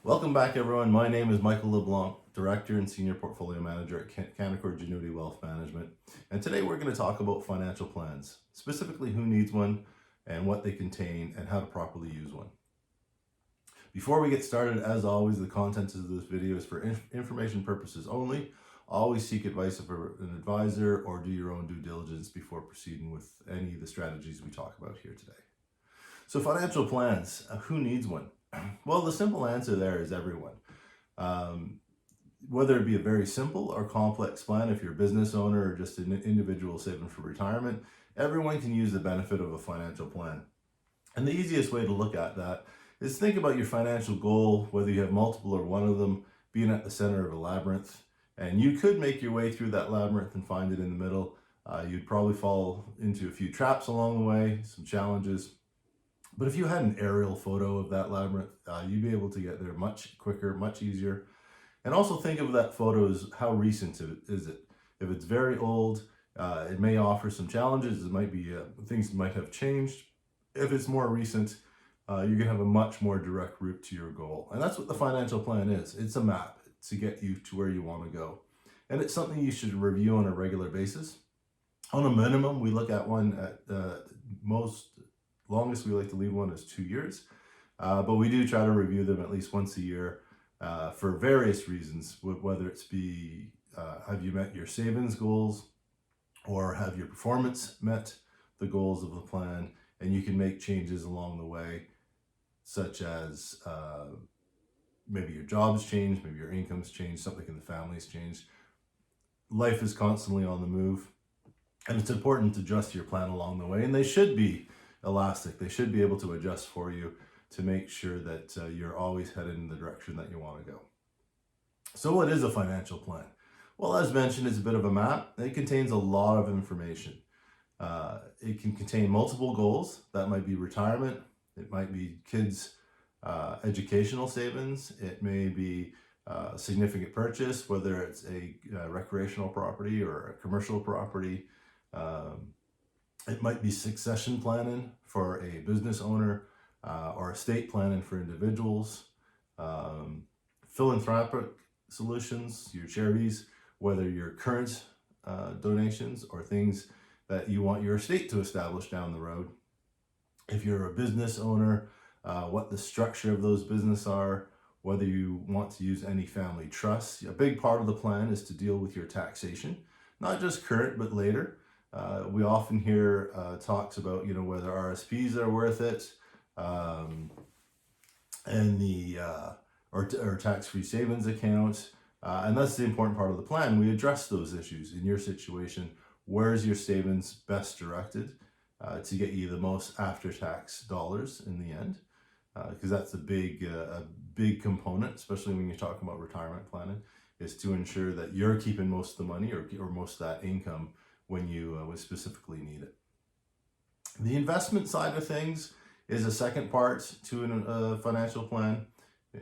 Welcome back, everyone. My name is Michael LeBlanc, Director and Senior Portfolio Manager at Canaccord Genuity Wealth Management. And today we're going to talk about financial plans, specifically who needs one and what they contain and how to properly use one. Before we get started, as always, the content of this video is for information purposes only. Always seek advice of an advisor or do your own due diligence before proceeding with any of the strategies we talk about here today. So financial plans, who needs one? Well, the simple answer there is everyone. Whether it be a very simple or complex plan, if you're a business owner or just an individual saving for retirement, everyone can use the benefit of a financial plan. And the easiest way to look at that is think about your financial goal, whether you have multiple or one of them, being at the center of a labyrinth. And you could make your way through that labyrinth and find it in the middle. You'd probably fall into a few traps along the way, some challenges. But if you had an aerial photo of that labyrinth, you'd be able to get there much quicker, much easier. And also think of that photo as how recent is it. If it's very old, it may offer some challenges. It might be things might have changed. If it's more recent, you're going to have a much more direct route to your goal. And that's what the financial plan is. It's a map to get you to where you want to go. And it's something you should review on a regular basis. On a minimum, we look at one at longest we like to leave one is 2 years, but we do try to review them at least once a year for various reasons, whether it's have you met your savings goals or have your performance met the goals of the plan, and you can make changes along the way, such as maybe your job's changed, maybe your income's changed, something in the family's changed. Life is constantly on the move, and it's important to adjust your plan along the way, and they should be elastic. They should be able to adjust for you to make sure that you're always headed in the direction that you want to go. So what is a financial plan? Well, as mentioned, it's a bit of a map. It contains a lot of information. It can contain multiple goals. That might be retirement. It might be kids' educational savings. It may be a significant purchase, whether it's a recreational property or a commercial property. It might be succession planning for a business owner or estate planning for individuals, philanthropic solutions, your charities, whether your current donations or things that you want your estate to establish down the road. If you're a business owner, what the structure of those business are, whether you want to use any family trusts. A big part of the plan is to deal with your taxation, not just current, but later. We often hear talks about, whether RSPs are worth it, and or tax-free savings accounts, and that's the important part of the plan. We address those issues in your situation. Where's your savings best directed to get you the most after-tax dollars in the end? Because that's a big component, especially when you're talking about retirement planning, is to ensure that you're keeping most of the money or most of that income when you would specifically need it. The investment side of things is a second part to a financial plan,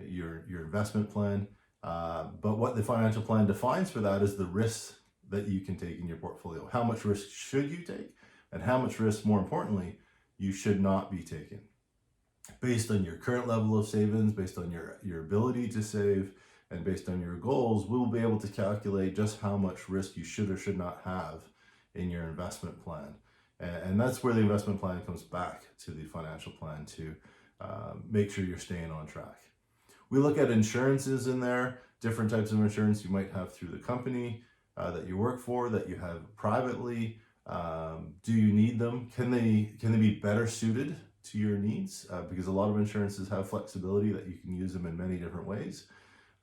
your investment plan. But what the financial plan defines for that is the risks that you can take in your portfolio. How much risk should you take, and how much risk, more importantly, you should not be taking. Based on your current level of savings, based on your ability to save, and based on your goals, we'll be able to calculate just how much risk you should or should not have in your investment plan. And that's where the investment plan comes back to the financial plan to make sure you're staying on track. We look at insurances in there, different types of insurance you might have through the company that you work for, that you have privately. Do you need them? Can they be better suited to your needs? Because a lot of insurances have flexibility that you can use them in many different ways.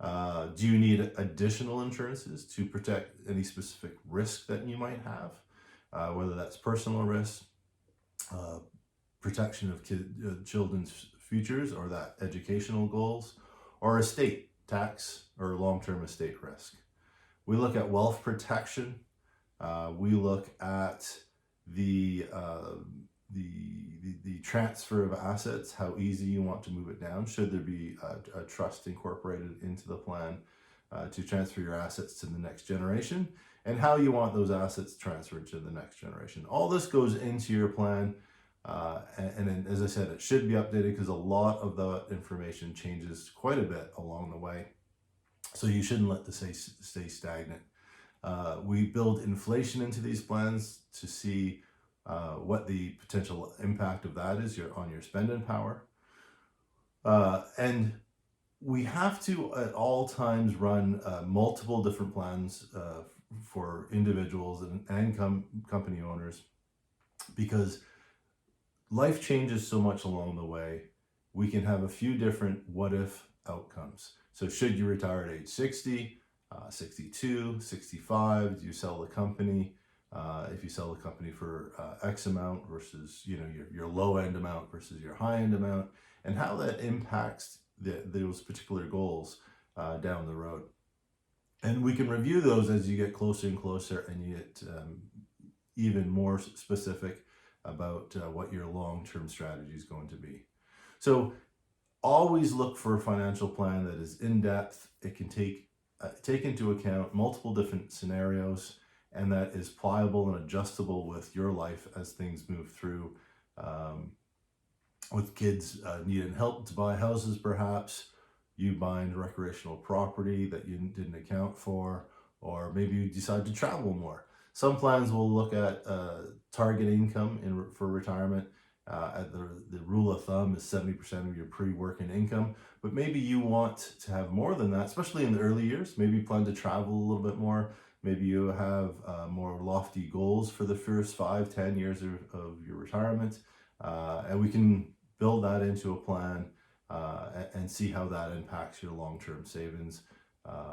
Do you need additional insurances to protect any specific risk that you might have, whether that's personal risk, protection of children's futures or that educational goals, or estate tax or long-term estate risk? We look at wealth protection. We look at the transfer of assets, how easy you want to move it down. Should there be a trust incorporated into the plan to transfer your assets to the next generation, and how you want those assets transferred to the next generation. All this goes into your plan And then, as I said, it should be updated because a lot of the information changes quite a bit along the way. So you shouldn't let this stay stagnant. We build inflation into these plans to see what the potential impact of that is on your spending power. And we have to at all times run multiple different plans for individuals and company owners, because life changes so much along the way. We can have a few different what if outcomes. So should you retire at age 60, 62, 65, do you sell the company? If you sell the company for X amount versus your low end amount versus your high end amount, and how that impacts those particular goals down the road. And we can review those as you get closer and closer, and you get even more specific about what your long-term strategy is going to be. So always look for a financial plan that is in-depth. It can take into account multiple different scenarios, and that is pliable and adjustable with your life as things move through. With kids needing help to buy houses, perhaps you buying recreational property that you didn't account for, or maybe you decide to travel more. Some plans will look at target income for retirement. At the rule of thumb is 70% of your pre-working income, but maybe you want to have more than that, especially in the early years. Maybe you plan to travel a little bit more. Maybe you have more lofty goals for the first 5-10 years of your retirement, and we can build that into a plan and see how that impacts your long-term savings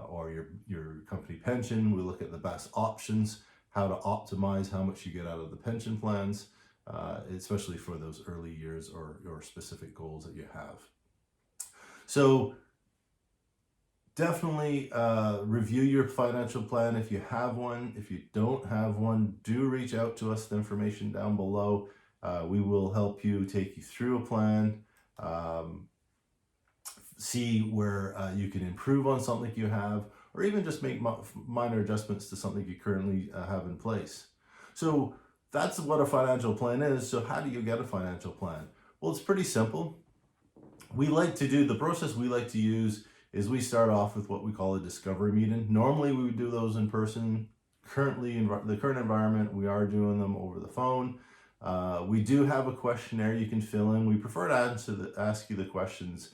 or your company pension. We look at the best options, how to optimize how much you get out of the pension plans, especially for those early years or specific goals that you have. So definitely review your financial plan if you have one. If you don't have one, do reach out to us. The information down below. We will help you, take you through a plan, see where you can improve on something you have, or even just make minor adjustments to something you currently have in place. So that's what a financial plan is. So how do you get a financial plan? Well, it's pretty simple. The process we like to use is we start off with what we call a discovery meeting. Normally we would do those in person. Currently, in the current environment, we are doing them over the phone. We do have a questionnaire you can fill in. We prefer to ask you the questions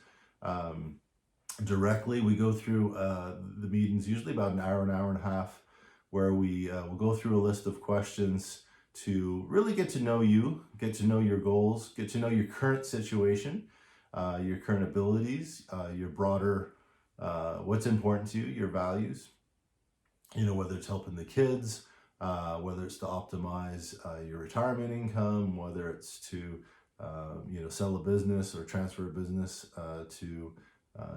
directly. We go through the meetings, usually about an hour and a half, where we will go through a list of questions to really get to know you, get to know your goals, get to know your current situation, your current abilities, your broader, what's important to you, your values, whether it's helping the kids, whether it's to optimize your retirement income, whether it's to sell a business or transfer a business to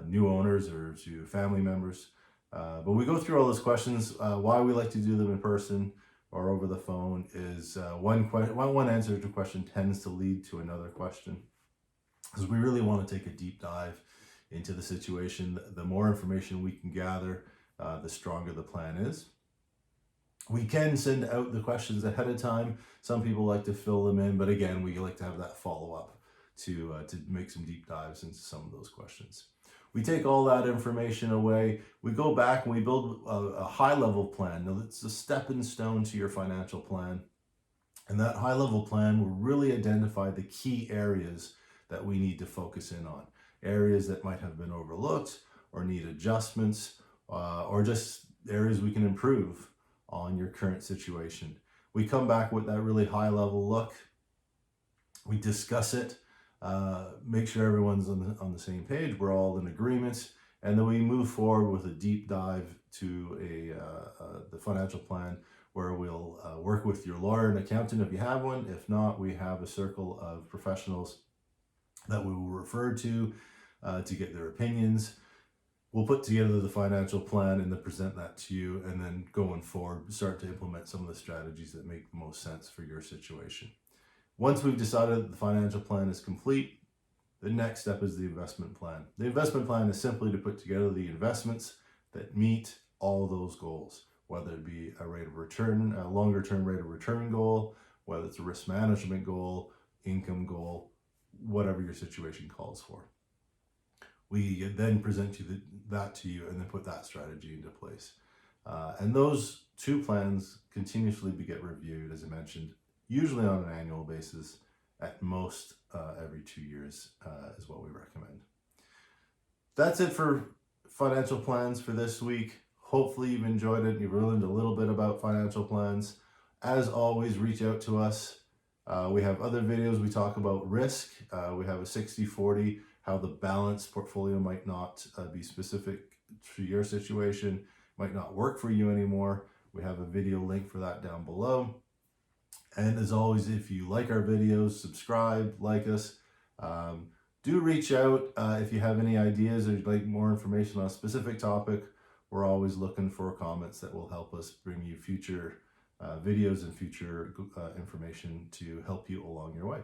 new owners or to family members. But we go through all those questions. Why we like to do them in person or over the phone is one answer to a question tends to lead to another question, because we really want to take a deep dive into the situation. The more information we can gather, the stronger the plan is. We can send out the questions ahead of time. Some people like to fill them in, but again, we like to have that follow-up to make some deep dives into some of those questions. We take all that information away. We go back and we build a high-level plan. Now, it's a stepping stone to your financial plan. And that high-level plan will really identify the key areas that we need to focus in on. Areas that might have been overlooked or need adjustments, or just areas we can improve on your current situation. We come back with that really high-level look. We discuss it, make sure everyone's on the same page, we're all in agreement, and then we move forward with a deep dive to the financial plan, where we'll work with your lawyer and accountant if you have one. If not, we have a circle of professionals that we will refer to get their opinions. We'll put together the financial plan and then present that to you, and then going forward, start to implement some of the strategies that make the most sense for your situation. Once we've decided that the financial plan is complete, the next step is the investment plan. The investment plan is simply to put together the investments that meet all those goals, whether it be a rate of return, a longer term rate of return goal, whether it's a risk management goal, income goal, whatever your situation calls for. We then present that to you and then put that strategy into place. And those two plans continuously get reviewed, as I mentioned, usually on an annual basis, at most every 2 years is what we recommend. That's it for financial plans for this week. Hopefully you've enjoyed it. You've learned a little bit about financial plans. As always, reach out to us. We have other videos. We talk about risk. We have a 60-40, how the balanced portfolio might not be specific to your situation, might not work for you anymore. We have a video link for that down below. And as always, if you like our videos, subscribe, like us. Do reach out if you have any ideas or you'd like more information on a specific topic. We're always looking for comments that will help us bring you future videos and future information to help you along your way.